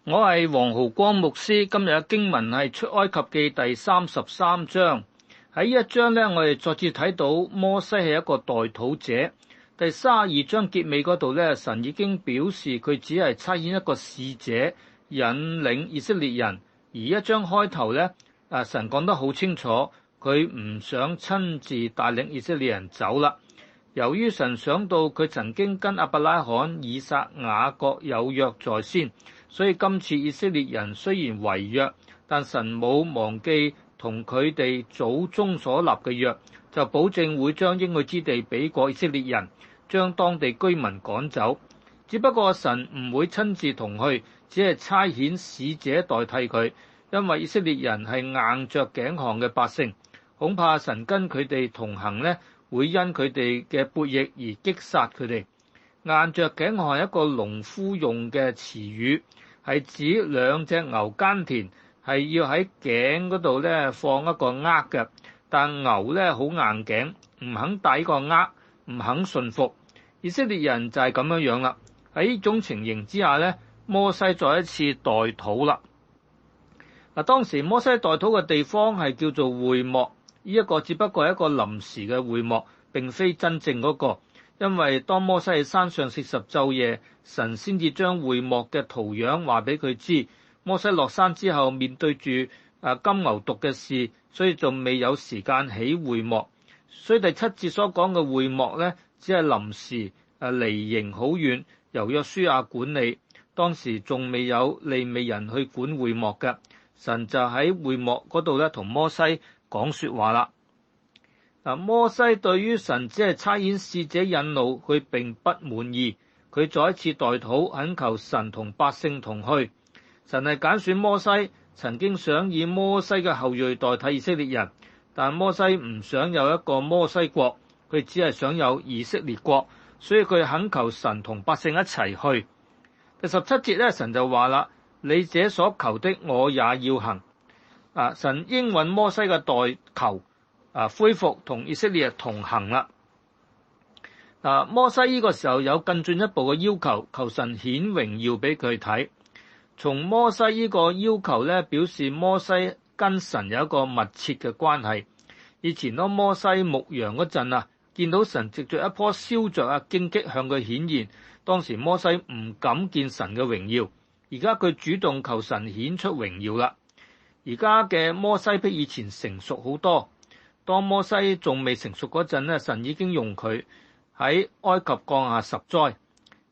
我係黃浩光牧師，今日嘅經文係出埃及記第33章。喺呢一章呢，我哋再次睇到摩西係一個代禱者。第32章結尾嗰度呢，神已經表示佢只係差遣一個使者引領以色列人。而一章開頭呢，神講得好清楚，佢唔想親自帶領以色列人走啦。由於神想到佢曾經跟亞伯拉罕、以撒、雅各有約在先，所以今次以色列人雖然違約，但神冇忘記同佢哋祖宗所立嘅約，就保證會將應許之地俾過以色列人，將當地居民趕走。只不過神唔會親自同去，只係差遣使者代替佢，因為以色列人係硬着頸項嘅百姓，恐怕神跟佢哋同行呢，會因佢哋嘅悖逆而擊殺佢哋。硬着頸項係一個農夫用嘅詞語，係指兩隻牛耕田，係要喺頸嗰度咧放一個軛嘅，但牛咧好硬頸，唔肯帶個軛，唔肯順服。以色列人就係咁樣啦。喺呢種情形之下咧，摩西再一次代禱啦。當時摩西代禱嘅地方係叫做會幕，呢一個只不過係一個臨時嘅會幕，並非真正嗰個。因為當摩西喺山上40晝夜，神先至將會幕嘅圖樣話俾佢知。摩西落山之後，面對住金牛犢嘅事，所以仲未有時間起會幕。所以第7節所講嘅會幕呢，只係臨時，離營好遠，由約書亞管理。當時仲未有利未人去管會幕嘅，神就喺會幕嗰度咧同摩西講說話啦。摩西對於神只係差遣使者引路，佢並不滿意，佢再一次代禱，懇求神同百姓同去。神係揀選摩西，曾經想以摩西嘅後裔代替以色列人，但摩西唔想有一個摩西國，佢只係想有以色列國，所以佢懇求神同百姓一齊去。第17節咧，神就話啦：你這所求的，我也要行。神應允摩西嘅代求。恢復同以色列同行啦。摩西呢個時候有更進一步嘅要求，求神顯榮耀俾佢睇。從摩西呢個要求咧，表示摩西跟神有一個密切嘅關係。以前當摩西牧羊嗰陣見到神藉着一棵燒着荊棘向佢顯現，當時摩西唔敢見神嘅榮耀。而家佢主動求神顯出榮耀啦。而家嘅摩西比以前成熟好多。當摩西仲未成熟嗰陣咧，神已經用佢喺埃及降下10災。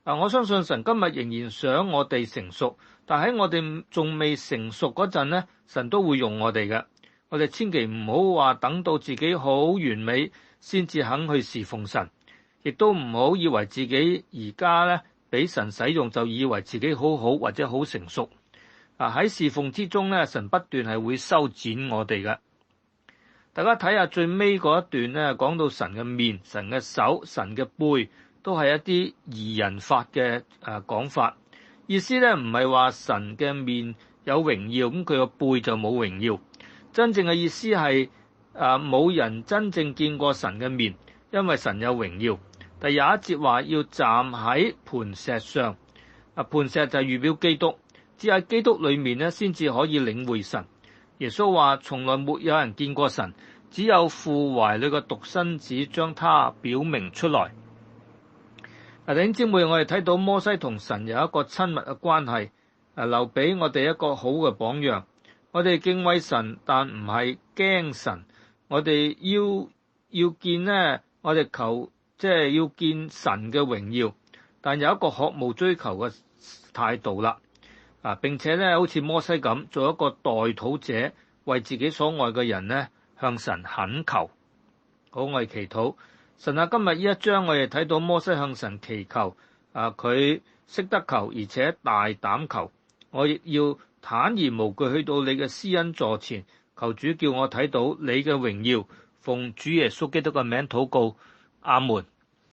我相信神今日仍然想我哋成熟，但喺我哋仲未成熟嗰陣咧，神都會用我哋嘅。我哋千祈唔好話等到自己好完美先至肯去侍奉神，亦都唔好以為自己而家咧俾神使用就以為自己好好或者好成熟。喺侍奉之中咧，神不斷係會修剪我哋嘅。大家睇下最尾嗰一段咧，講到神嘅面、神嘅手、神嘅背，都係一啲擬人法嘅講法。意思咧唔係話神嘅面有榮耀，咁佢個背就冇榮耀。真正嘅意思係冇人真正見過神嘅面，因為神有榮耀。第21節話要站喺磐石上，磐石就係預表基督，只喺基督裏面咧先至可以領會神。耶穌話：從來沒有人見過神，只有父懷裏嘅獨生子將他表明出來。弟兄姊妹，我哋睇到摩西同神有一個親密嘅關係，留俾我哋一個好嘅榜樣。我哋敬畏神，但唔係驚神。我哋要見呢，我哋求要見神嘅榮耀，但有一個渴慕追求嘅態度啦。並且咧，好似摩西咁，做一個代禱者，為自己所愛嘅人咧，向神懇求。好，我哋祈禱。神啊，今日呢一章我哋睇到摩西向神祈求，佢識得求，而且大膽求。我亦要坦然無懼去到你嘅施恩座前，求主叫我睇到你嘅榮耀。奉主耶穌基督嘅名禱告，阿門。